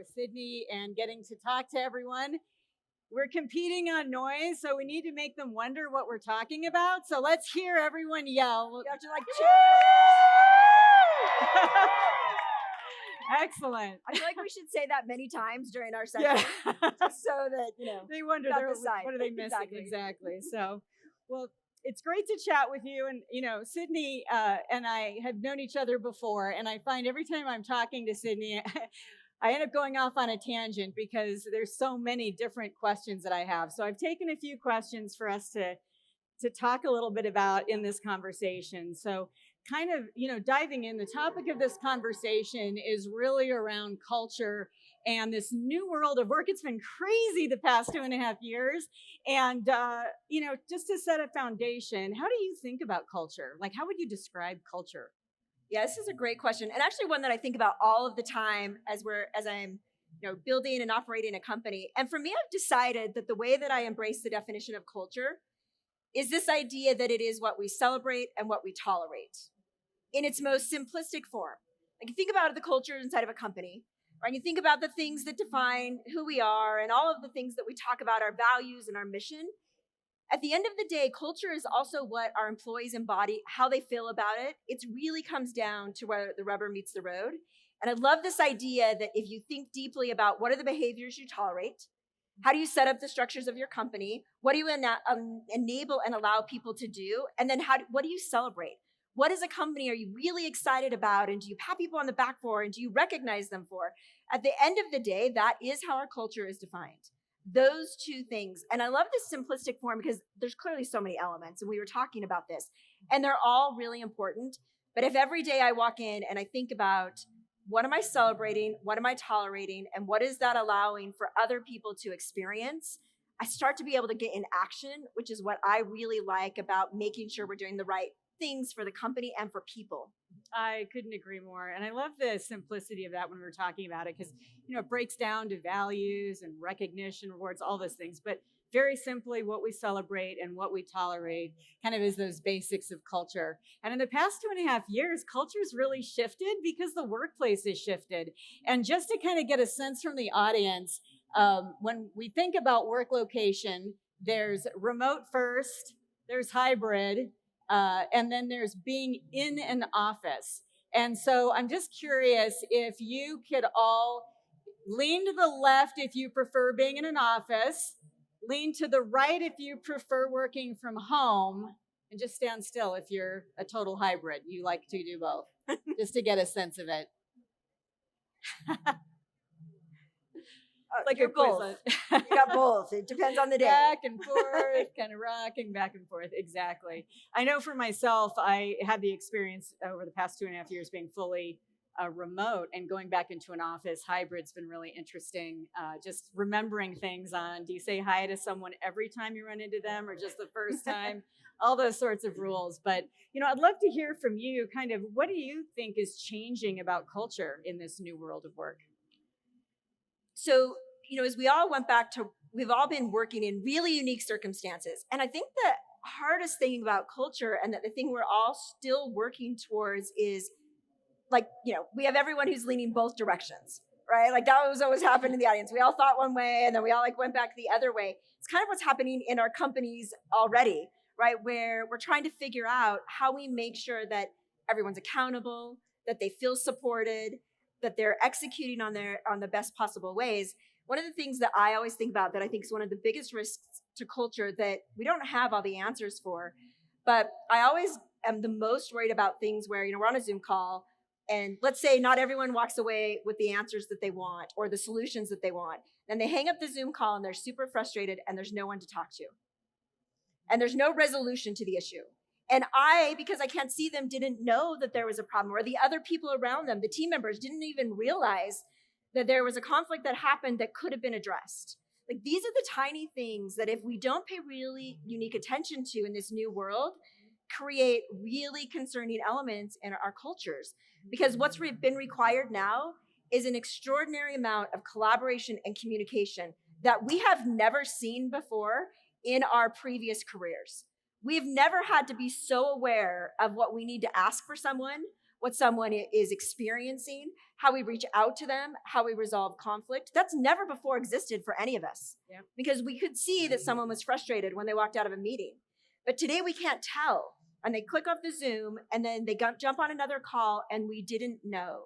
with Cydni and getting to talk to everyone. We're competing on noise, so we need to make them wonder what we're talking about. So let's hear everyone yell. You have to like cheer. Excellent. I feel like we should say that many times during our session, just so that they wonder what are they missing exactly. So, well, it's great to chat with you. And Cydni and I have known each other before, and I find every time I'm talking to Cydni, I end up going off on a tangent because there's so many different questions that I have. So I've taken a few questions for us to talk a little bit about in this conversation. So kind of, diving in, the topic of this conversation is really around culture and this new world of work. It's been crazy the past 2.5 years. And, just to set a foundation, how do you think about culture? Like, how would you describe culture? Yeah, this is a great question. And actually one that I think about all of the time as I'm building and operating a company. And for me, I've decided that the way that I embrace the definition of culture is this idea that it is what we celebrate and what we tolerate in its most simplistic form. Like, you think about the culture inside of a company, right? You think about the things that define who we are and all of the things that we talk about, our values and our mission. At the end of the day, culture is also what our employees embody, how they feel about it. It really comes down to where the rubber meets the road. And I love this idea that if you think deeply about what are the behaviors you tolerate, how do you set up the structures of your company, what do you enable and allow people to do, and then what do you celebrate? What as a company are you really excited about, and do you pat people on the back for, and do you recognize them for? At the end of the day, that is how our culture is defined. Those two things. And I love this simplistic form because there's clearly so many elements, and we were talking about this, and they're all really important. But if every day I walk in and I think about what am I celebrating, what am I tolerating, and what is that allowing for other people to experience, I start to be able to get in action, which is what I really like about making sure we're doing the right things for the company and for people. I couldn't agree more. And I love the simplicity of that when we're talking about it, because, it breaks down to values and recognition, rewards, all those things. But very simply, what we celebrate and what we tolerate kind of is those basics of culture. And in the past 2.5 years, culture's really shifted because the workplace has shifted. And just to kind of get a sense from the audience, when we think about work location, there's remote first, there's hybrid, and then there's being in an office. And so I'm just curious if you could all lean to the left if you prefer being in an office, lean to the right if you prefer working from home, and just stand still if you're a total hybrid. You like to do both, just to get a sense of it. Like you're both. You got both. It depends on the day. Back and forth, kind of rocking back and forth. Exactly. I know for myself, I had the experience over the past 2.5 years being fully remote, and going back into an office. Hybrid's been really interesting. Just remembering things on, do you say hi to someone every time you run into them or just the first time? All those sorts of rules. But, I'd love to hear from you kind of, what do you think is changing about culture in this new world of work? So, as we all went back to, we've all been working in really unique circumstances. And I think the hardest thing about culture, and that the thing we're all still working towards, is we have everyone who's leaning both directions, right? Like, that was always happened in the audience. We all thought one way, and then we all went back the other way. It's kind of what's happening in our companies already, right? Where we're trying to figure out how we make sure that everyone's accountable, that they feel supported, that they're executing on the best possible ways. One of the things that I always think about that I think is one of the biggest risks to culture that we don't have all the answers for, but I always am the most worried about things where, we're on a Zoom call, and let's say not everyone walks away with the answers that they want or the solutions that they want. And they hang up the Zoom call and they're super frustrated, and there's no one to talk to. And there's no resolution to the issue. And I, because I can't see them, didn't know that there was a problem, or the other people around them, the team members, didn't even realize that there was a conflict that happened that could have been addressed. Like, these are the tiny things that if we don't pay really unique attention to in this new world, create really concerning elements in our cultures. Because what's been required now is an extraordinary amount of collaboration and communication that we have never seen before in our previous careers. We've never had to be so aware of what we need to ask for someone, what someone is experiencing, how we reach out to them, how we resolve conflict. That's never before existed for any of us. Yeah. Because we could see that someone was frustrated when they walked out of a meeting. But today we can't tell. And they click off the Zoom and then they jump on another call and we didn't know.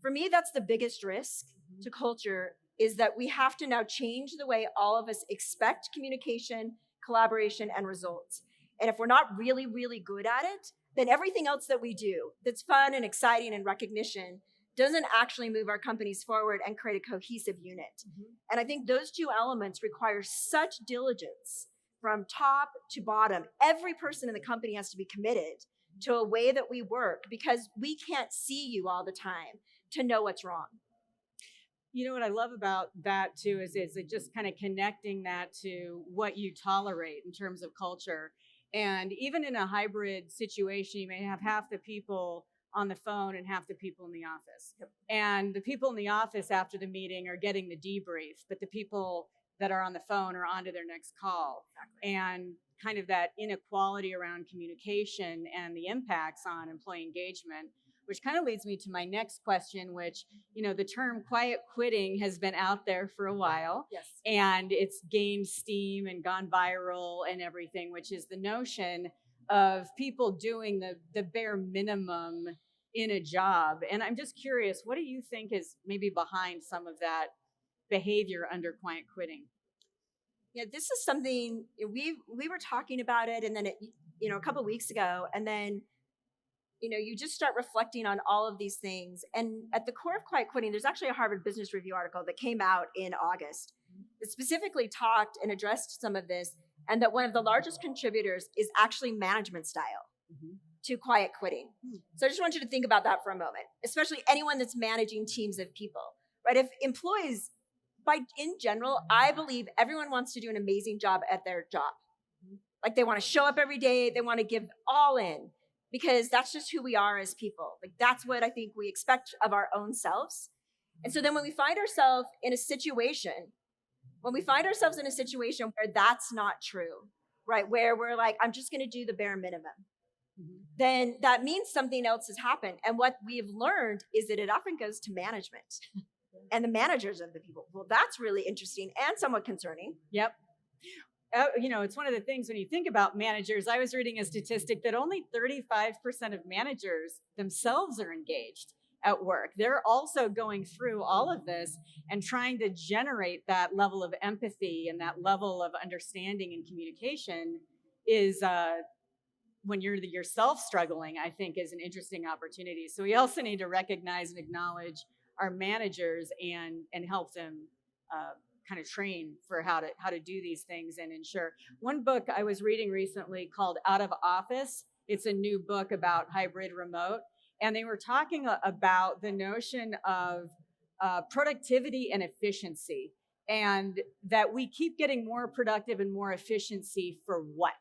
For me, that's the biggest risk to culture, is that we have to now change the way all of us expect communication, collaboration, and results. And if we're not really, really good at it, then everything else that we do that's fun and exciting and recognition doesn't actually move our companies forward and create a cohesive unit. And I think those two elements require such diligence from top to bottom. Every person in the company has to be committed to a way that we work, because we can't see you all the time to know what's wrong. You know what I love about that too is it just kind of connecting that to what you tolerate in terms of culture. And even in a hybrid situation, you may have half the people on the phone and half the people in the office. Yep. And the people in the office after the meeting are getting the debrief, but the people that are on the phone are on to their next call. Exactly. And kind of that inequality around communication and the impacts on employee engagement, which kind of leads me to my next question, which, you know, the term quiet quitting has been out there for a while. Yes. And it's gained steam and gone viral and everything, which is the notion of people doing the bare minimum in a job. And I'm just curious, what do you think is maybe behind some of that behavior under quiet quitting? Yeah, this is something we were talking about it, and then a couple of weeks ago, and then you just start reflecting on all of these things. And at the core of quiet quitting, there's actually a Harvard Business Review article that came out in August that specifically talked and addressed some of this, and that one of the largest contributors is actually management style to quiet quitting. So I just want you to think about that for a moment, especially anyone that's managing teams of people, right? If employees, in general, I believe everyone wants to do an amazing job at their job. Like, they want to show up every day, they want to give all in, because that's just who we are as people. Like, that's what I think we expect of our own selves. And so then when we find ourselves in a situation where that's not true, right? Where we're like, I'm just going to do the bare minimum, then that means something else has happened. And what we've learned is that it often goes to management and the managers of the people. Well, that's really interesting and somewhat concerning. Yep. It's one of the things when you think about managers. I was reading a statistic that only 35% of managers themselves are engaged at work. They're also going through all of this and trying to generate that level of empathy and that level of understanding and communication is when you're yourself struggling, I think is an interesting opportunity. So we also need to recognize and acknowledge our managers and help them kind of train for how to do these things and ensure. One book I was reading recently called Out of Office. It's a new book about hybrid remote. And they were talking about the notion of productivity and efficiency, and that we keep getting more productive and more efficiency for what?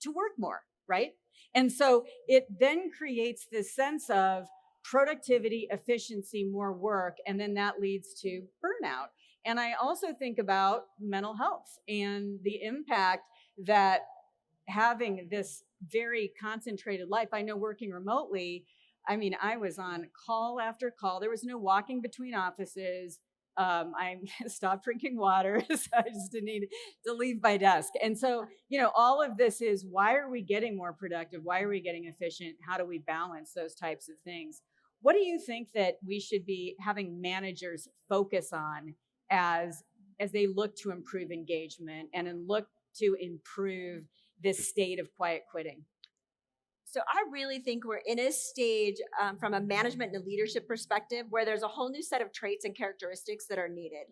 To work more, right? And so it then creates this sense of productivity, efficiency, more work, and then that leads to burnout. And I also think about mental health and the impact that having this very concentrated life. I know working remotely, I was on call after call. There was no walking between offices. I stopped drinking water, so I just didn't need to leave my desk. And so, all of this is, why are we getting more productive? Why are we getting efficient? How do we balance those types of things? What do you think that we should be having managers focus on as they look to improve engagement and look to improve this state of quiet quitting? So I really think we're in a stage from a management and leadership perspective where there's a whole new set of traits and characteristics that are needed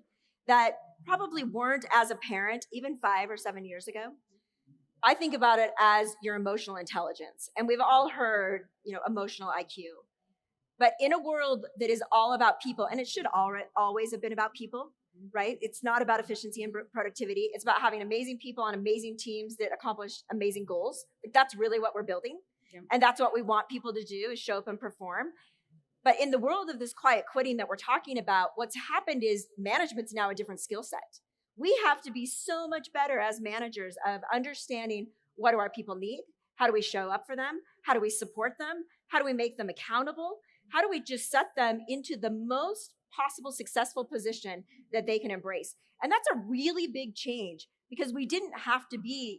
that probably weren't as apparent even 5 or 7 years ago. I think about it as your emotional intelligence. And we've all heard, emotional IQ. But in a world that is all about people, and it should always have been about people, right? It's not about efficiency and productivity. It's about having amazing people on amazing teams that accomplish amazing goals. That's really what we're building. Yeah. And that's what we want people to do, is show up and perform. But in the world of this quiet quitting that we're talking about, what's happened is management's now a different skill set. We have to be so much better as managers of understanding, what do our people need? How do we show up for them? How do we support them? How do we make them accountable? How do we just set them into the most possible successful position that they can embrace? And that's a really big change, because we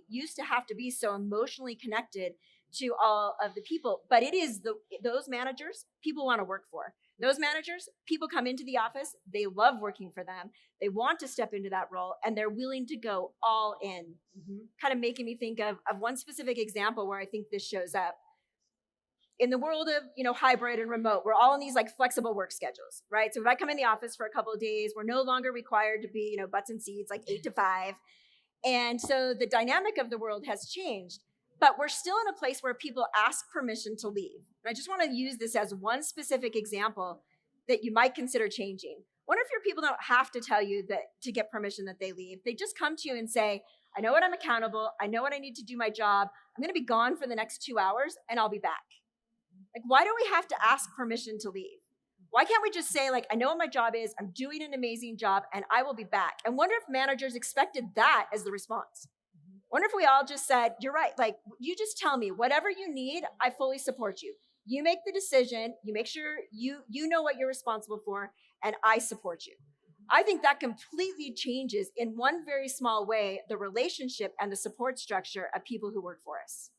used to have to be so emotionally connected to all of the people. But it is those managers people want to work for. Those managers, people come into the office, they love working for them, they want to step into that role, and they're willing to go all in. Kind of making me think of one specific example where I think this shows up. In the world of, hybrid and remote, we're all in these like flexible work schedules, right? So if I come in the office for a couple of days, we're no longer required to be, butts and seats, like 8 to 5. And so the dynamic of the world has changed, but we're still in a place where people ask permission to leave. And I just want to use this as one specific example that you might consider changing. Wonder if your people don't have to tell you that to get permission that they leave. They just come to you and say, I know what I'm accountable. I know what I need to do my job. I'm going to be gone for the next 2 hours and I'll be back. Like, why do we have to ask permission to leave? Why can't we just say, like, I know what my job is, I'm doing an amazing job, and I will be back? And wonder if managers expected that as the response. Wonder if we all just said, you're right, like, you just tell me, whatever you need, I fully support you. You make the decision, you make sure you know what you're responsible for, and I support you. I think that completely changes, in one very small way, the relationship and the support structure of people who work for us.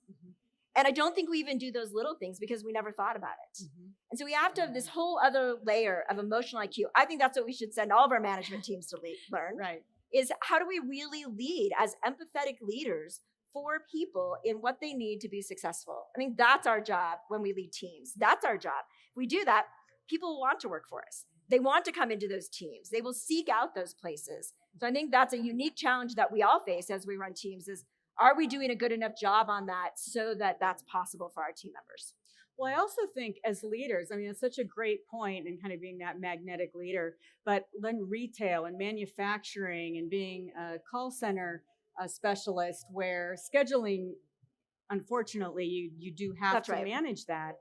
And I don't think we even do those little things because we never thought about it. And so we have to have this whole other layer of emotional IQ. I think that's what we should send all of our management teams to learn. Right. Is how do we really lead as empathetic leaders for people in what they need to be successful? I think that's our job when we lead teams. That's our job. If we do that, people will want to work for us. They want to come into those teams. They will seek out those places. So I think that's a unique challenge that we all face as we run teams is, are we doing a good enough job on that so that that's possible for our team members? Well, I also think as leaders, I mean, it's such a great point in kind of being that magnetic leader, but then retail and manufacturing and being a call center specialist where scheduling, unfortunately, you do have That's to right. manage that.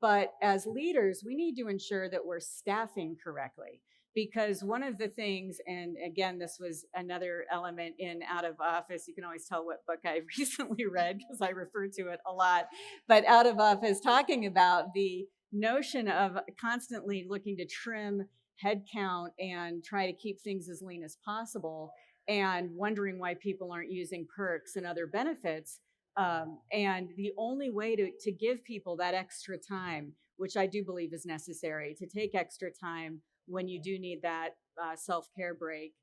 But as leaders, we need to ensure that we're staffing correctly. Because one of the things, and again, this was another element in Out of Office, you can always tell what book I recently read because I refer to it a lot, but Out of Office talking about the notion of constantly looking to trim headcount and try to keep things as lean as possible and wondering why people aren't using perks and other benefits. And the only way to give people that extra time, which I do believe is necessary, to take extra time when you do need that self-care break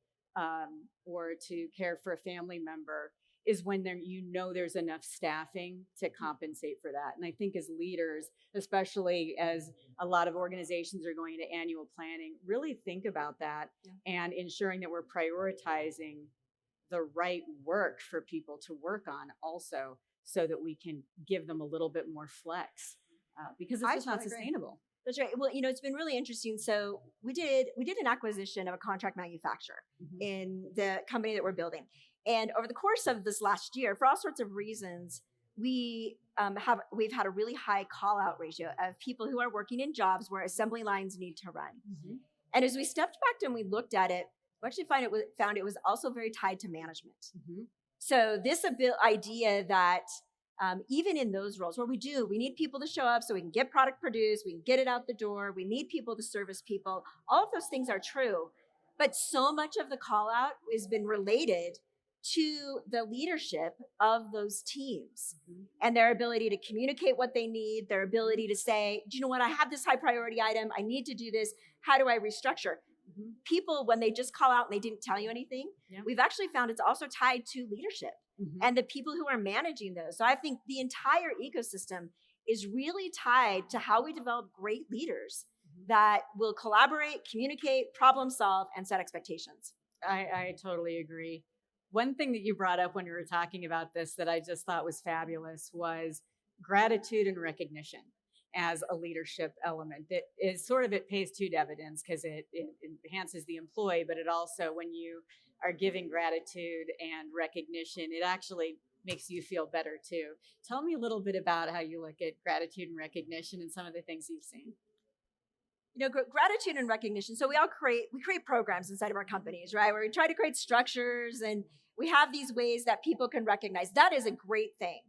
or to care for a family member, is when there's enough staffing to compensate for that. And I think as leaders, especially as a lot of organizations are going into annual planning, really think about that and ensuring that we're prioritizing the right work for people to work on also, so that we can give them a little bit more flex because it's just not sustainable. That's right. Well, it's been really interesting. So we did an acquisition of a contract manufacturer in the company that we're building. And over the course of this last year, for all sorts of reasons, we've had a really high call out ratio of people who are working in jobs where assembly lines need to run. And as we stepped back and we looked at it, we actually found it was also very tied to management. So this idea that even in those roles where we need people to show up so we can get product produced, we can get it out the door, we need people to service people. All of those things are true, but so much of the call out has been related to the leadership of those teams and their ability to communicate what they need, their ability to say, do you know what, I have this high priority item, I need to do this, how do I restructure? People, when they just call out and they didn't tell you anything, we've actually found it's also tied to leadership and the people who are managing those. So I think the entire ecosystem is really tied to how we develop great leaders that will collaborate, communicate, problem solve, and set expectations. I totally agree. One thing that you brought up when you were talking about this that I just thought was fabulous was gratitude and recognition as a leadership element. That is sort of, it pays two dividends because it enhances the employee, but it also, when you are giving gratitude and recognition, it actually makes you feel better too. Tell me a little bit about how you look at gratitude and recognition and some of the things you've seen. Gratitude and recognition. So we create programs inside of our companies, right? Where we try to create structures and we have these ways that people can recognize. That is a great thing.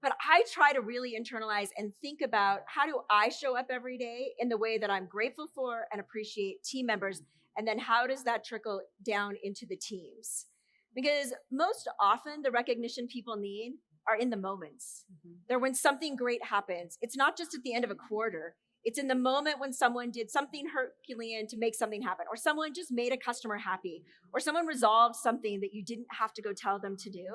But I try to really internalize and think about, how do I show up every day in the way that I'm grateful for and appreciate team members? And then how does that trickle down into the teams? Because most often the recognition people need are in the moments. They're when something great happens. It's not just at the end of a quarter. It's in the moment when someone did something Herculean to make something happen, or someone just made a customer happy, or someone resolved something that you didn't have to go tell them to do.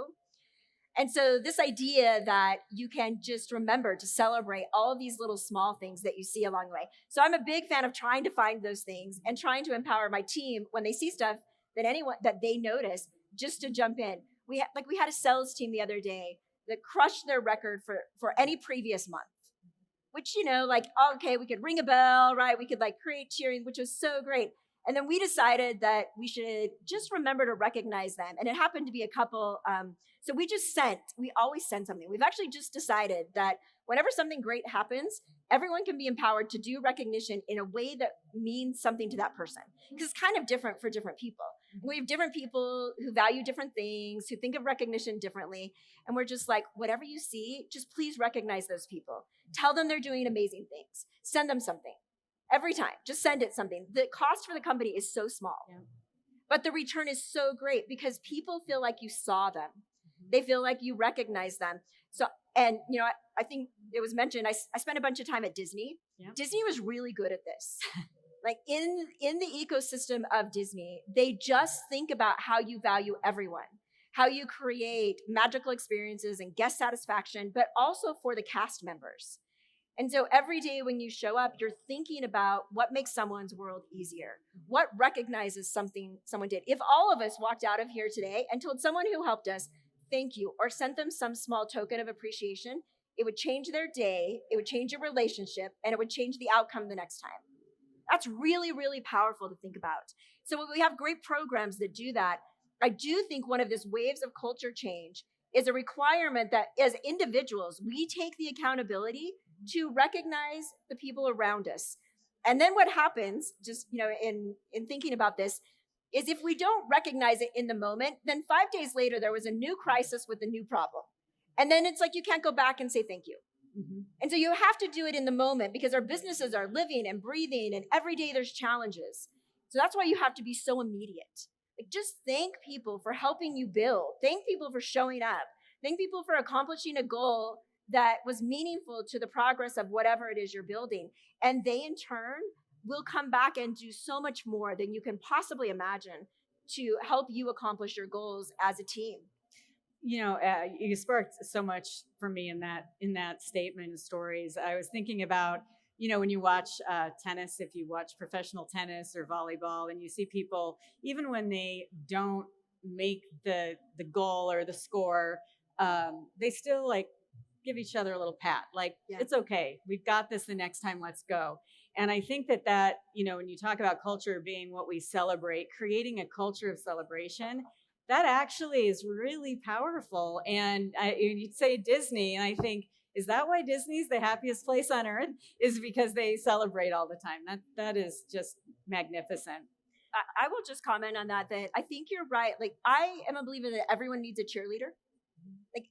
And so this idea that you can just remember to celebrate all of these little small things that you see along the way. So I'm a big fan of trying to find those things and trying to empower my team when they see stuff that they notice, just to jump in. We had a sales team the other day that crushed their record for any previous month, which, okay, we could ring a bell, right? We could create cheering, which was so great. And then we decided that we should just remember to recognize them. And it happened to be a couple. So we always send something. We've actually just decided that whenever something great happens, everyone can be empowered to do recognition in a way that means something to that person. Because it's kind of different for different people. We have different people who value different things, who think of recognition differently. And we're just like, whatever you see, just please recognize those people. Tell them they're doing amazing things. Send them something. Every time, just send it something. The cost for the company is so small, but the return is so great because people feel like you saw them. They feel like you recognize them. So, and I think it was mentioned, I spent a bunch of time at Disney. Disney was really good at this. In the ecosystem of Disney, they just think about how you value everyone, how you create magical experiences and guest satisfaction, but also for the cast members. And so every day when you show up, you're thinking about what makes someone's world easier, what recognizes something someone did. If all of us walked out of here today and told someone who helped us, thank you, or sent them some small token of appreciation, it would change their day, it would change your relationship, and it would change the outcome the next time. That's really, really powerful to think about. So when we have great programs that do that, I do think one of these waves of culture change is a requirement that as individuals, we take the accountability to recognize the people around us. And then what happens, just in thinking about this, is if we don't recognize it in the moment, then 5 days later, there was a new crisis with a new problem. And then it's like you can't go back and say thank you. And so you have to do it in the moment because our businesses are living and breathing, and every day there's challenges. So that's why you have to be so immediate. Just thank people for helping you build. Thank people for showing up. Thank people for accomplishing a goal that was meaningful to the progress of whatever it is you're building. And they in turn will come back and do so much more than you can possibly imagine to help you accomplish your goals as a team. You sparked so much for me in that statement and stories. I was thinking about, when you watch tennis, if you watch professional tennis or volleyball, and you see people, even when they don't make the goal or the score, they still give each other a little pat. It's okay. We've got this the next time. Let's go. And I think that, when you talk about culture being what we celebrate, creating a culture of celebration, that actually is really powerful. And you'd say Disney, and I think, is that why Disney's the happiest place on earth? Is because they celebrate all the time. That is just magnificent. I will just comment on that I think you're right. I am a believer that everyone needs a cheerleader.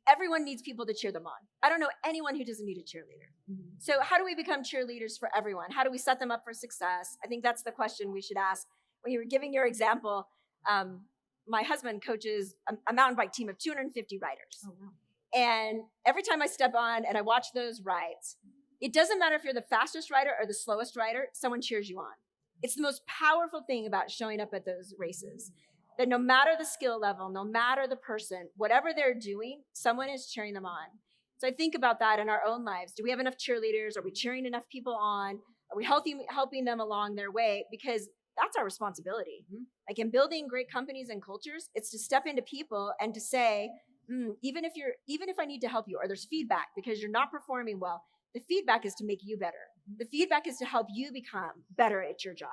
Everyone needs people to cheer them on. I don't know anyone who doesn't need a cheerleader. So how do we become cheerleaders for everyone? How do we set them up for success? I think that's the question we should ask. When you were giving your example, my husband coaches a mountain bike team of 250 riders. Oh, wow. And every time I step on and I watch those rides, it doesn't matter if you're the fastest rider or the slowest rider, someone cheers you on. It's the most powerful thing about showing up at those races. That no matter the skill level, no matter the person, whatever they're doing, someone is cheering them on. So I think about that in our own lives. Do we have enough cheerleaders? Are we cheering enough people on? Are we helping them along their way? Because that's our responsibility. In building great companies and cultures, it's to step into people and to say, even if I need to help you, or there's feedback because you're not performing well, the feedback is to make you better. The feedback is to help you become better at your job.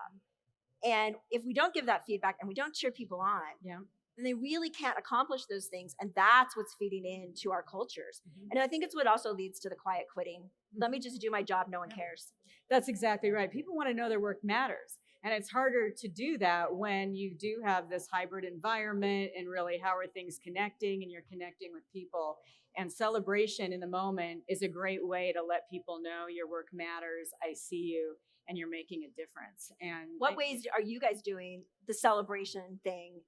And if we don't give that feedback and we don't cheer people on, then they really can't accomplish those things. And that's what's feeding into our cultures. And I think it's what also leads to the quiet quitting. Let me just do my job. No one cares. That's exactly right. People want to know their work matters. And it's harder to do that when you do have this hybrid environment and really how are things connecting and you're connecting with people. And celebration in the moment is a great way to let people know your work matters. I see you and you're making a difference. And what ways are you guys doing the celebration thing?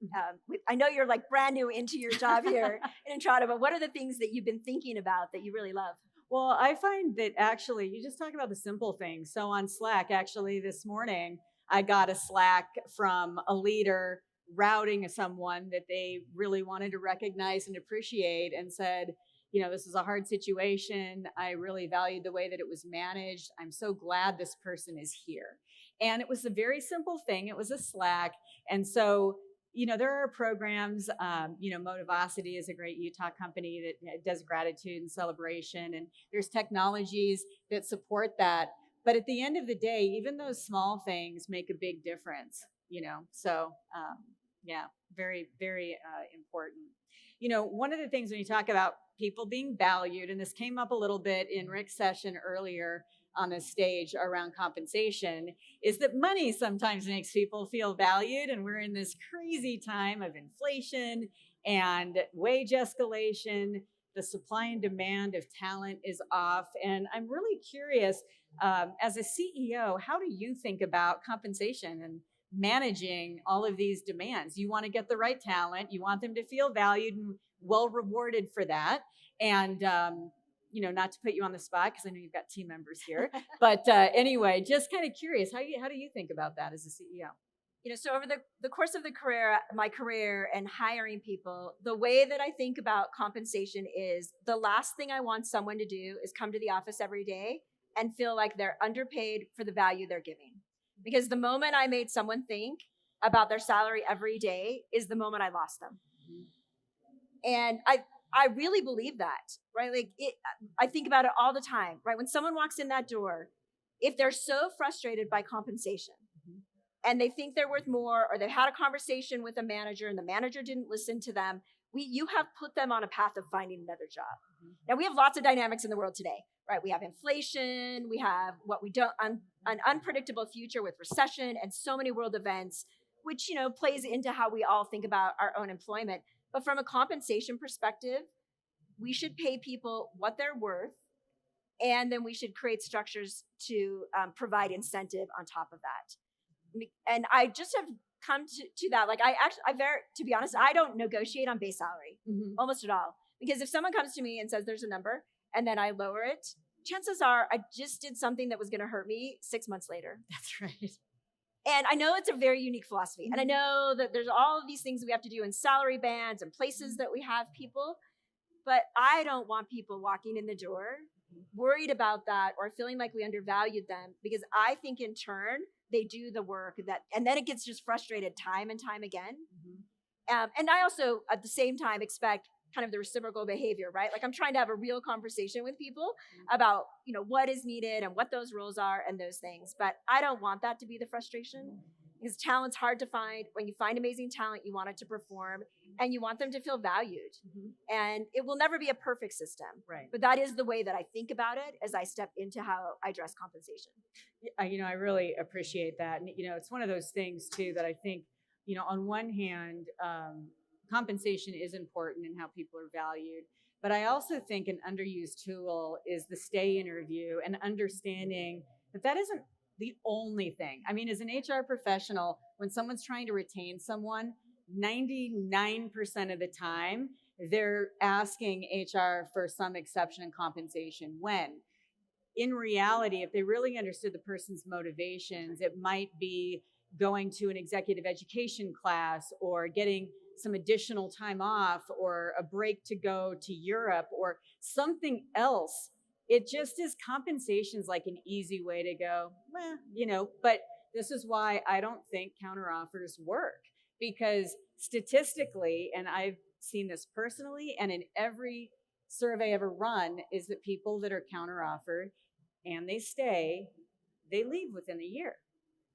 I know you're like brand new into your job here in Entrata, but what are the things that you've been thinking about that you really love? Well, I find that actually, you just talk about the simple things. So on Slack, actually, this morning, I got a Slack from a leader routing someone that they really wanted to recognize and appreciate and said, this is a hard situation. I really valued the way that it was managed. I'm so glad this person is here. And it was a very simple thing. It was a Slack. And so there are programs, Motivosity is a great Utah company that does gratitude and celebration. And there's technologies that support that. But at the end of the day, even those small things make a big difference, So, very, very important. One of the things when you talk about people being valued, and this came up a little bit in Rick's session earlier on the stage around compensation, is that money sometimes makes people feel valued. And we're in this crazy time of inflation and wage escalation. The supply and demand of talent is off. And I'm really curious, as a CEO, how do you think about compensation and managing all of these demands? You want to get the right talent. You want them to feel valued and well rewarded for that. And, not to put you on the spot because I know you've got team members here, but anyway, just kind of curious, how do you think about that as a CEO? So over the course of my career and hiring people, the way that I think about compensation is the last thing I want someone to do is come to the office every day and feel like they're underpaid for the value they're giving. Because the moment I made someone think about their salary every day is the moment I lost them. And I really believe that, right? I think about it all the time, right? When someone walks in that door, if they're so frustrated by compensation and they think they're worth more, or they've had a conversation with a manager and the manager didn't listen to them, you have put them on a path of finding another job. Now, we have lots of dynamics in the world today, right? We have inflation, we have an unpredictable future with recession and so many world events, which, plays into how we all think about our own employment. But from a compensation perspective, we should pay people what they're worth, and then we should create structures to provide incentive on top of that. And I just have come to that. To be honest, I don't negotiate on base salary almost at all. Because if someone comes to me and says there's a number and then I lower it, chances are I just did something that was going to hurt me 6 months later. That's right. And I know it's a very unique philosophy. And I know that there's all of these things we have to do in salary bands and places that we have people. But I don't want people walking in the door worried about that or feeling like we undervalued them, because I think in turn they do the work and then it gets just frustrated time and time again. And I also at the same time expect kind of the reciprocal behavior, right? Like I'm trying to have a real conversation with people about, what is needed and what those roles are and those things. But I don't want that to be the frustration, because talent's hard to find. When you find amazing talent, you want it to perform and you want them to feel valued. And it will never be a perfect system. Right. But that is the way that I think about it as I step into how I address compensation. I really appreciate that. And, it's one of those things too that I think, on one hand, compensation is important in how people are valued. But I also think an underused tool is the stay interview and understanding that isn't the only thing. I mean, as an HR professional, when someone's trying to retain someone, 99% of the time, they're asking HR for some exception in compensation. When in reality, if they really understood the person's motivations, it might be going to an executive education class or getting some additional time off or a break to go to Europe or something else. It just is compensation's like an easy way to go, but this is why I don't think counteroffers work, because statistically, and I've seen this personally and in every survey ever run, is that people that are counteroffered and they stay, they leave within a year.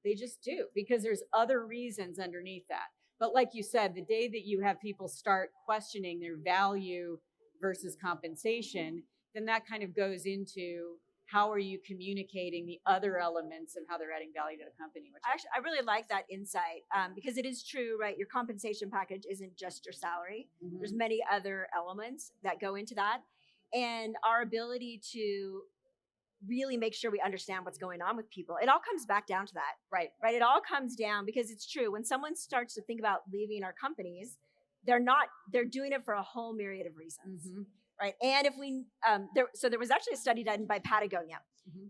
They just do, because there's other reasons underneath that. But like you said, the day that you have people start questioning their value versus compensation, then that kind of goes into how are you communicating the other elements of how they're adding value to the company? Which Actually, I really like that insight because it is true, right? Your compensation package isn't just your salary. There's many other elements that go into that. And our ability to really make sure we understand what's going on with people, it all comes back down to that. right. It all comes down because it's true. When someone starts to think about leaving our companies, they're doing it for a whole myriad of reasons. Right. And if we, there was actually a study done by Patagonia,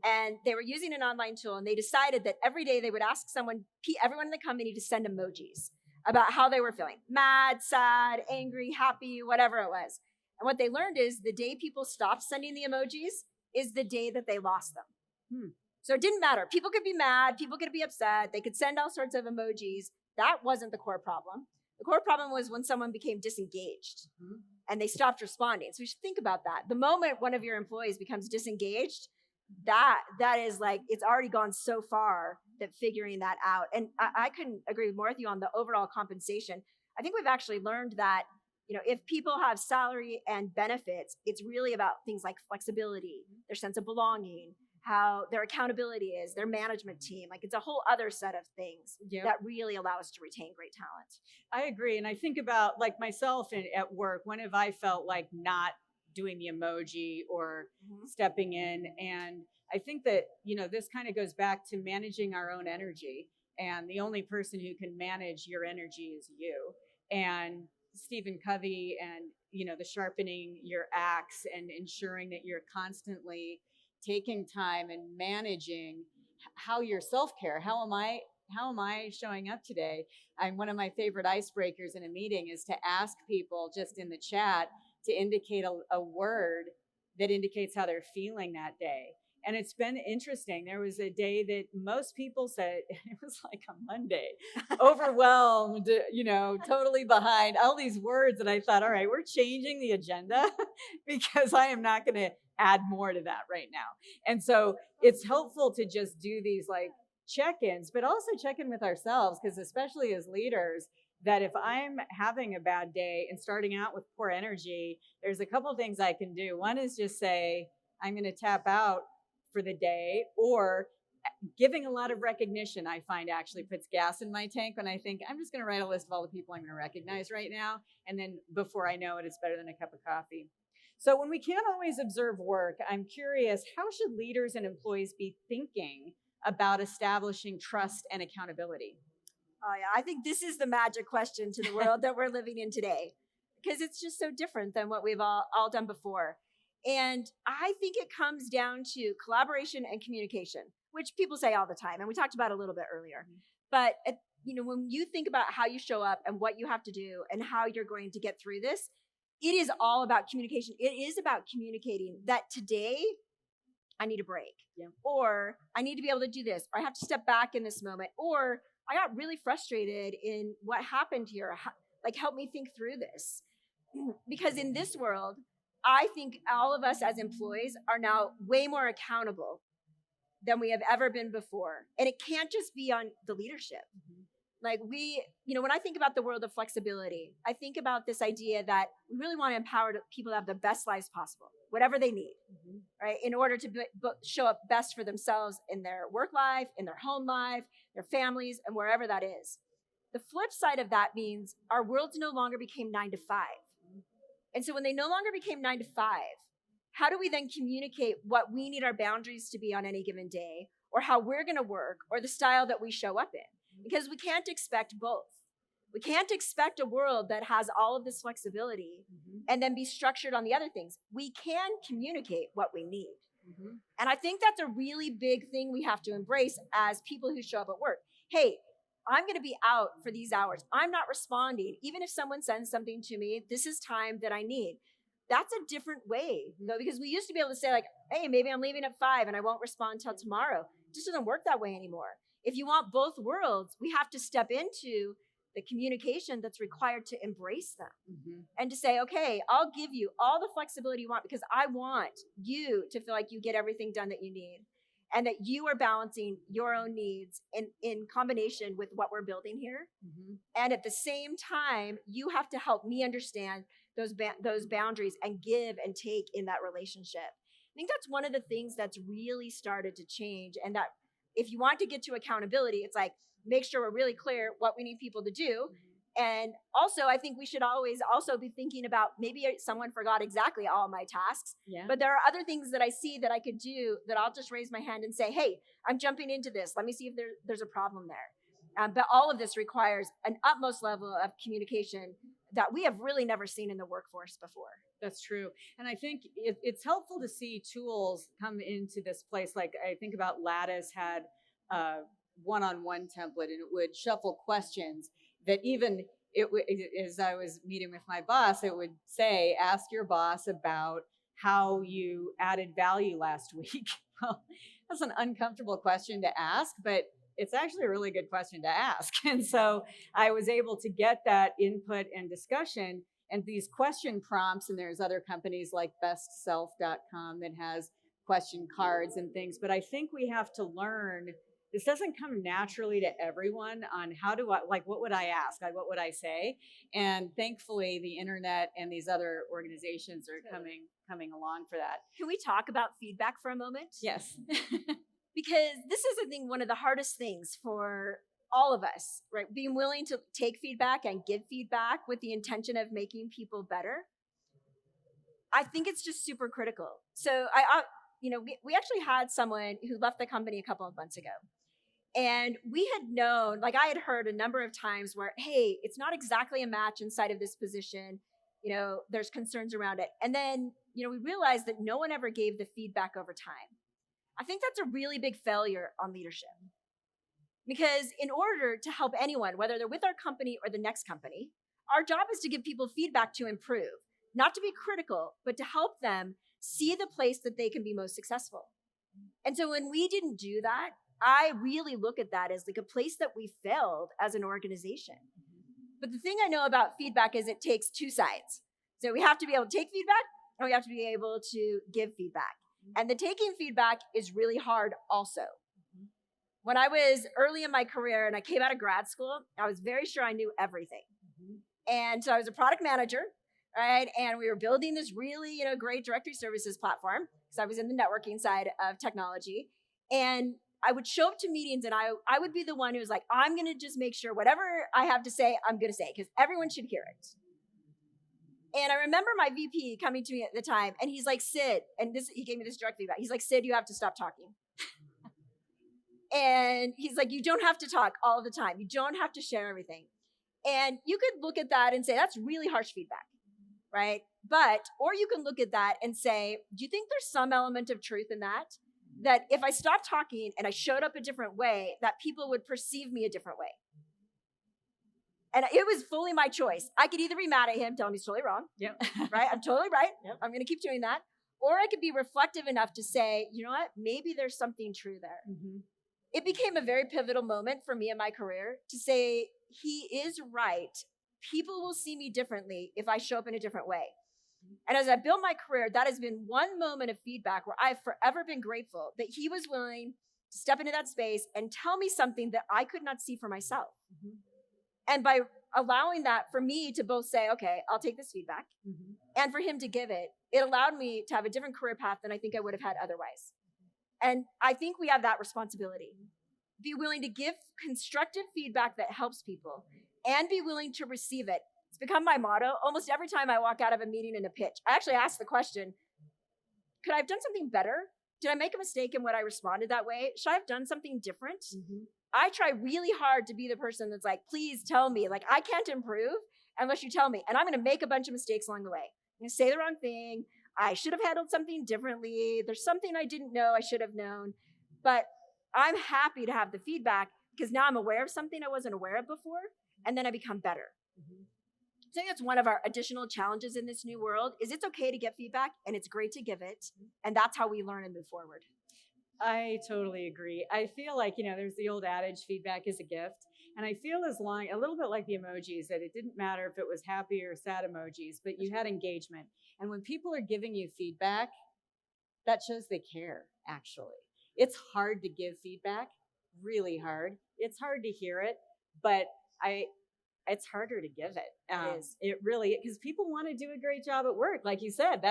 and they were using an online tool, and they decided that every day they would ask everyone in the company to send emojis about how they were feeling: mad, sad, angry, happy, whatever it was. And what they learned is the day people stopped sending the emojis is the day that they lost them. So it didn't matter. People could be mad, people could be upset, they could send all sorts of emojis. That wasn't the core problem. The core problem was when someone became disengaged and they stopped responding. So we should think about that. The moment one of your employees becomes disengaged, that is like, it's already gone so far that figuring that out. And I couldn't agree more with you on the overall compensation. I think we've actually learned that, if people have salary and benefits, it's really about things like flexibility, their sense of belonging, how their accountability is, their management team. Like, it's a whole other set of things that really allow us to retain great talent. I agree. And I think about like myself at work, when have I felt like not doing the emoji or stepping in? And I think that, this kind of goes back to managing our own energy. And the only person who can manage your energy is you. And Stephen Covey and, the sharpening your axe and ensuring that you're constantly taking time and managing how your self-care, how am I showing up today? One of my favorite icebreakers in a meeting is to ask people just in the chat to indicate a word that indicates how they're feeling that day. And it's been interesting. There was a day that most people said, it was like a Monday, overwhelmed, totally behind, all these words. And I thought, all right, we're changing the agenda because I am not going to add more to that right now. And so it's helpful to just do these like check-ins, but also check in with ourselves, because especially as leaders, that if I'm having a bad day and starting out with poor energy, there's a couple of things I can do. One is just say, I'm going to tap out for the day, or giving a lot of recognition, I find actually puts gas in my tank when I think I'm just going to write a list of all the people I'm going to recognize right now. And then before I know it, it's better than a cup of coffee. So when we can't always observe work, I'm curious, how should leaders and employees be thinking about establishing trust and accountability? Oh yeah, I think this is the magic question to the world that we're living in today, because it's just so different than what we've all done before. And I think it comes down to collaboration and communication, which people say all the time, and we talked about a little bit earlier. But when you think about how you show up and what you have to do and how you're going to get through this, it is all about communication. It is about communicating that today I need a break, or I need to be able to do this, or I have to step back in this moment, or I got really frustrated in what happened here. Like, help me think through this. Because in this world, I think all of us as employees are now way more accountable than we have ever been before. And it can't just be on the leadership. Like, when I think about the world of flexibility, I think about this idea that we really want to empower people to have the best lives possible, whatever they need, right? In order to show up best for themselves in their work life, in their home life, their families, and wherever that is. The flip side of that means our worlds no longer became 9 to 5. And so when they no longer became 9 to 5, how do we then communicate what we need our boundaries to be on any given day, or how we're going to work, or the style that we show up in? Because we can't expect both. We can't expect a world that has all of this flexibility and then be structured on the other things. We can communicate what we need. And I think that's a really big thing we have to embrace as people who show up at work. Hey, I'm going to be out for these hours. I'm not responding. Even if someone sends something to me, this is time that I need. That's a different way, though, because we used to be able to say, like, hey, maybe I'm leaving at 5 and I won't respond till tomorrow. It just doesn't work that way anymore. If you want both worlds, we have to step into the communication that's required to embrace them and to say, okay, I'll give you all the flexibility you want because I want you to feel like you get everything done that you need, and that you are balancing your own needs in combination with what we're building here. And at the same time, you have to help me understand those boundaries and give and take in that relationship. think that's one of the things that's really started to change. And that if you want to get to accountability, it's like, make sure we're really clear what we need people to do. And also, I think we should always also be thinking about, maybe someone forgot exactly all my tasks, but there are other things that I see that I could do that I'll just raise my hand and say, hey, I'm jumping into this. Let me see if there's a problem there. But all of this requires an utmost level of communication that we have really never seen in the workforce before. That's true. And I think it's helpful to see tools come into this place. Like I think about Lattice had a one-on-one template, and it would shuffle questions that even as I was meeting with my boss, it would say, ask your boss about how you added value last week. Well, that's an uncomfortable question to ask, but it's actually a really good question to ask. And so I was able to get that input and discussion and these question prompts. And there's other companies like bestself.com that has question cards and things. But I think we have to learn, this doesn't come naturally to everyone, on how do I, like, what would I ask? Like, what would I say? And thankfully the internet and these other organizations are coming along for that. Can we talk about feedback for a moment? Yes. Because this is, I think, one of the hardest things for all of us, right? Being willing to take feedback and give feedback with the intention of making people better. I think it's just super critical. So we actually had someone who left the company a couple of months ago. And we had known, like I had heard a number of times where, hey, it's not exactly a match inside of this position. There's concerns around it. And then, we realized that no one ever gave the feedback over time. I think that's a really big failure on leadership. Because in order to help anyone, whether they're with our company or the next company, our job is to give people feedback to improve, not to be critical, but to help them see the place that they can be most successful. And so when we didn't do that, I really look at that as like a place that we failed as an organization. But the thing I know about feedback is it takes two sides. So we have to be able to take feedback, and we have to be able to give feedback. And the taking feedback is really hard also. When I was early in my career and I came out of grad school, I was very sure I knew everything. And so I was a product manager, right? And we were building this really, great directory services platform, because I was in the networking side of technology. And I would show up to meetings and I would be the one who was like, I'm going to just make sure whatever I have to say, I'm going to say, because everyone should hear it. And I remember my VP coming to me at the time, and he's like, Sid, and he gave me this direct feedback. He's like, Sid, you have to stop talking. And he's like, you don't have to talk all the time. You don't have to share everything. And you could look at that and say, that's really harsh feedback, right? Or you can look at that and say, do you think there's some element of truth in that? That if I stopped talking and I showed up a different way, that people would perceive me a different way. And it was fully my choice. I could either be mad at him, tell him he's totally wrong. Yep. Right? I'm totally right. Yep. I'm going to keep doing that. Or I could be reflective enough to say, you know what? Maybe there's something true there. Mm-hmm. It became a very pivotal moment for me in my career to say, he is right. People will see me differently if I show up in a different way. And as I built my career, that has been one moment of feedback where I've forever been grateful that he was willing to step into that space and tell me something that I could not see for myself. Mm-hmm. And by allowing that for me to both say, okay, I'll take this feedback, and for him to give it, it allowed me to have a different career path than I think I would have had otherwise. And I think we have that responsibility. Be willing to give constructive feedback that helps people, and be willing to receive it. It's become my motto. Almost every time I walk out of a meeting in a pitch, I actually ask the question, could I have done something better? Did I make a mistake in what I responded that way? Should I have done something different? Mm-hmm. I try really hard to be the person that's like, please tell me. Like, I can't improve unless you tell me. And I'm going to make a bunch of mistakes along the way. I'm going to say the wrong thing. I should have handled something differently. There's something I didn't know I should have known. But I'm happy to have the feedback, because now I'm aware of something I wasn't aware of before, and then I become better. Mm-hmm. So I think that's one of our additional challenges in this new world, is it's okay to get feedback, and it's great to give it. And that's how we learn and move forward. I totally agree. I feel like, there's the old adage, feedback is a gift. And I feel a little bit like the emojis, that it didn't matter if it was happy or sad emojis, but you had engagement. And when people are giving you feedback, that shows they care, actually. It's hard to give feedback, really hard. It's hard to hear it, but I it's harder to give it. It is. It really, because people want to do a great job at work. Like you said,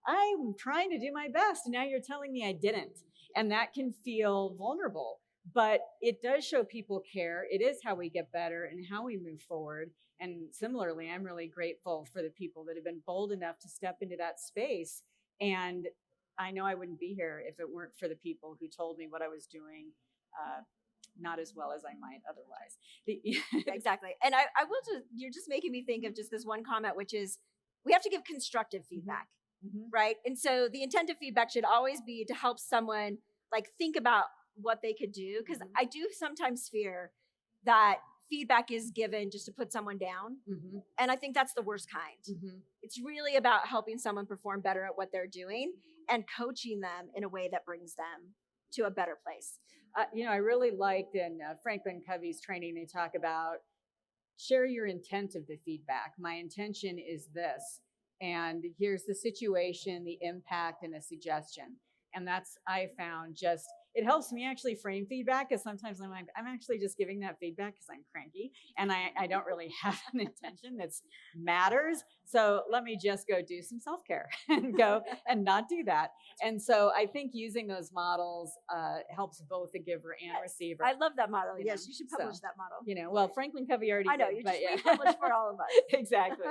I'm trying to do my best. And now you're telling me I didn't. And that can feel vulnerable, but it does show people care. It is how we get better and how we move forward. And similarly, I'm really grateful for the people that have been bold enough to step into that space. And I know I wouldn't be here if it weren't for the people who told me what I was doing not as well as I might otherwise. Exactly. And I will you're just making me think of just this one comment, which is we have to give constructive feedback, right? And so the intent of feedback should always be to help someone like think about what they could do. Because I do sometimes fear that feedback is given just to put someone down. And I think that's the worst kind. It's really about helping someone perform better at what they're doing and coaching them in a way that brings them to a better place. I really liked in Franklin Covey's training, they talk about share your intent of the feedback. My intention is this, and here's the situation, the impact, and a suggestion. And that's, I found, just it helps me actually frame feedback, because sometimes I'm like, I'm actually just giving that feedback because I'm cranky and I don't really have an intention that matters. So let me just go do some self-care and go and not do that. And so I think using those models helps both the giver and receiver. I love that model. Yes, you should publish that model. Well, Franklin Covey already I know, did, you just republished for all of us. Exactly.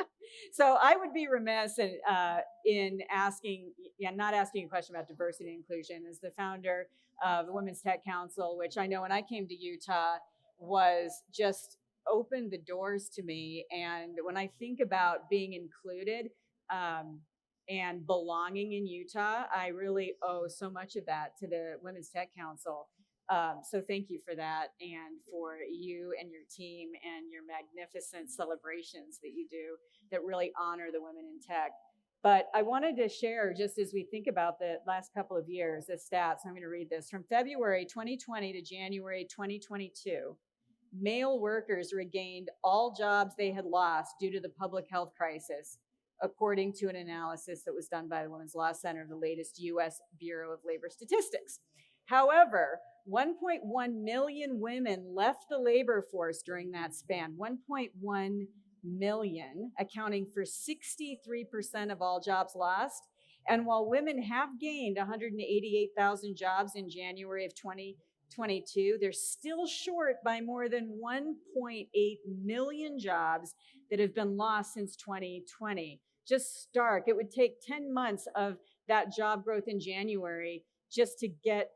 So I would be remiss in asking, not asking a question about diversity and inclusion. As the founder of the Women's Tech Council, which I know when I came to Utah was just opened the doors to me. And when I think about being included and belonging in Utah, I really owe so much of that to the Women's Tech Council. So thank you for that, and for you and your team and your magnificent celebrations that you do that really honor the women in tech. But I wanted to share, just as we think about the last couple of years, the stats. I'm going to read this. From February 2020 to January 2022, male workers regained all jobs they had lost due to the public health crisis, according to an analysis that was done by the Women's Law Center of the latest U.S. Bureau of Labor Statistics. However, 1.1 million women left the labor force during that span. 1.1 million, accounting for 63% of all jobs lost. And while women have gained 188,000 jobs in January of 2022, they're still short by more than 1.8 million jobs that have been lost since 2020. Just stark. It would take 10 months of that job growth in January just to get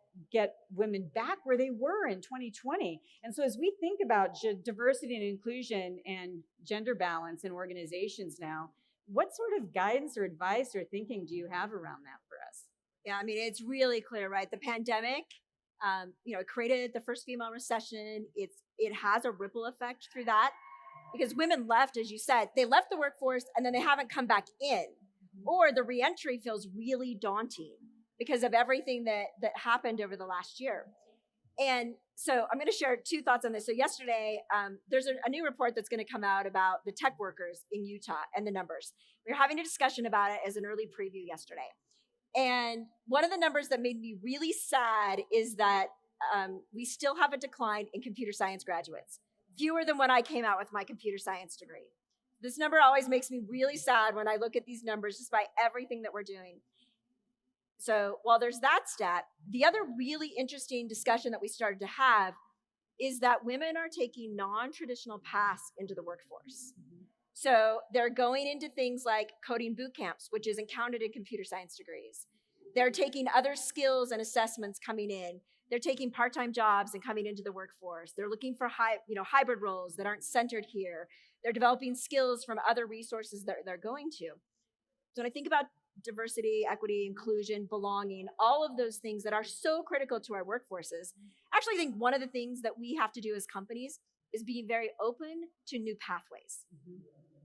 women back where they were in 2020. And so as we think about diversity and inclusion and gender balance in organizations now, what sort of guidance or advice or thinking do you have around that for us? Yeah, I mean, it's really clear, right? The pandemic, it created the first female recession. It has a ripple effect through that, because women left, as you said, they left the workforce and then they haven't come back in, or the reentry feels really daunting because of everything that happened over the last year. And so I'm going to share two thoughts on this. So yesterday, there's a new report that's going to come out about the tech workers in Utah and the numbers. We were having a discussion about it as an early preview yesterday. And one of the numbers that made me really sad is that we still have a decline in computer science graduates, fewer than when I came out with my computer science degree. This number always makes me really sad when I look at these numbers, despite everything that we're doing. So while there's that stat, the other really interesting discussion that we started to have is that women are taking non-traditional paths into the workforce. So they're going into things like coding boot camps, which isn't counted in computer science degrees. They're taking other skills and assessments coming in. They're taking part-time jobs and coming into the workforce. They're looking for hybrid roles that aren't centered here. They're developing skills from other resources that they're going to. So when I think about diversity, equity, inclusion, belonging, all of those things that are so critical to our workforces, I actually think one of the things that we have to do as companies is be very open to new pathways.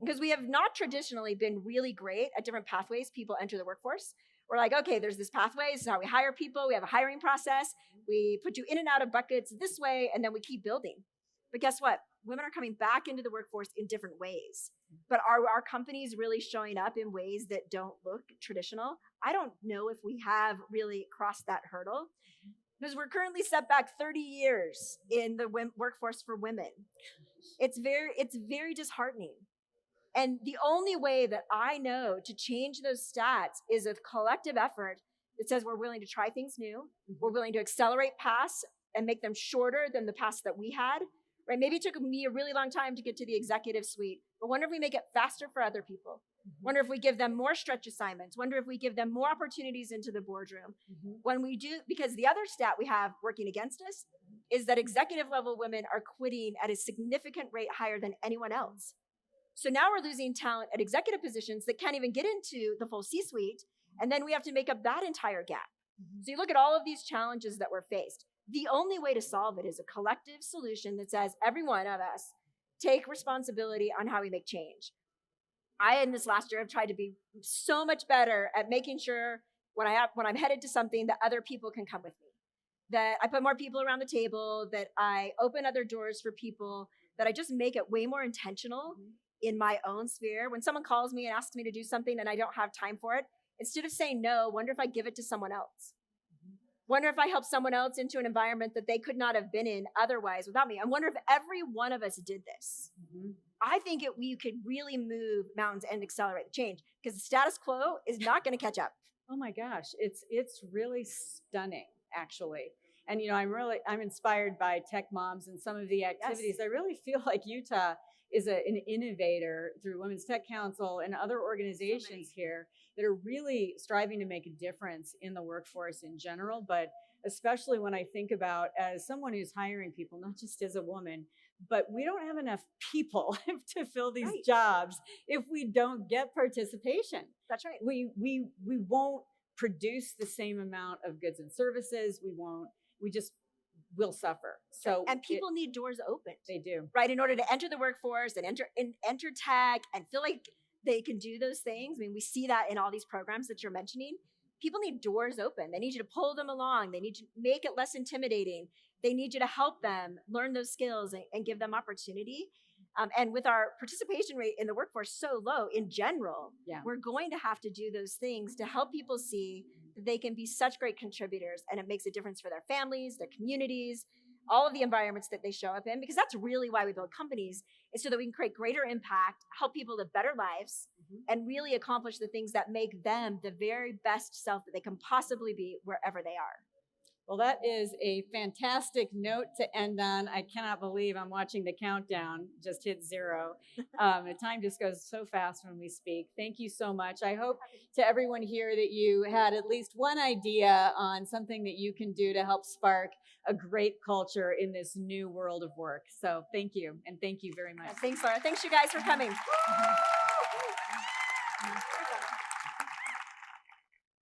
Because we have not traditionally been really great at different pathways people enter the workforce. We're like, okay, there's this pathway. This is how we hire people. We have a hiring process. We put you in and out of buckets this way, and then we keep building. But guess what? Women are coming back into the workforce in different ways. But are our companies really showing up in ways that don't look traditional? I don't know if we have really crossed that hurdle. because we're currently set back 30 years in the workforce for women. It's very disheartening. And the only way that I know to change those stats is a collective effort that says we're willing to try things new. We're willing to accelerate paths and make them shorter than the paths that we had. Right? Maybe it took me a really long time to get to the executive suite, but wonder if we make it faster for other people. Wonder if we give them more stretch assignments. Wonder if we give them more opportunities into the boardroom. When we do, because the other stat we have working against us is that executive level women are quitting at a significant rate higher than anyone else. So now we're losing talent at executive positions that can't even get into the full C-suite, and then we have to make up that entire gap. So you look at all of these challenges that we're faced. The only way to solve it is a collective solution that says every one of us take responsibility on how we make change. I, in this last year, have tried to be so much better at making sure when I'm headed to something that other people can come with me, that I put more people around the table, that I open other doors for people, that I just make it way more intentional in my own sphere. When someone calls me and asks me to do something and I don't have time for it, instead of saying no, wonder if I give it to someone else. Wonder if I help someone else into an environment that they could not have been in otherwise without me. I wonder if every one of us did this. I think we could really move mountains and accelerate the change, because the status quo is not going to catch up. Oh my gosh, it's really stunning, actually. And I'm inspired by tech moms and some of the activities. I really feel like Utah is an innovator through Women's Tech Council and other organizations here that are really striving to make a difference in the workforce in general, but especially when I think about, as someone who's hiring people, not just as a woman, but we don't have enough people to fill these jobs if we don't get participation. That's right. We won't produce the same amount of goods and services. We'll suffer. So and people need doors open. They do. Right, in order to enter the workforce and enter tech and feel like they can do those things. I mean, we see that in all these programs that you're mentioning. People need doors open. They need you to pull them along. They need to make it less intimidating. They need you to help them learn those skills and give them opportunity. And with our participation rate in the workforce so low in general, we're going to have to do those things to help people see that they can be such great contributors, and it makes a difference for their families, their communities, all of the environments that they show up in, because that's really why we build companies, is so that we can create greater impact, help people live better lives, and really accomplish the things that make them the very best self that they can possibly be wherever they are. Well, that is a fantastic note to end on. I cannot believe I'm watching the countdown just hit 0. The time just goes so fast when we speak. Thank you so much. I hope to everyone here that you had at least one idea on something that you can do to help spark a great culture in this new world of work. So thank you. And thank you very much. Thanks, Laura. Thanks, you guys, for coming.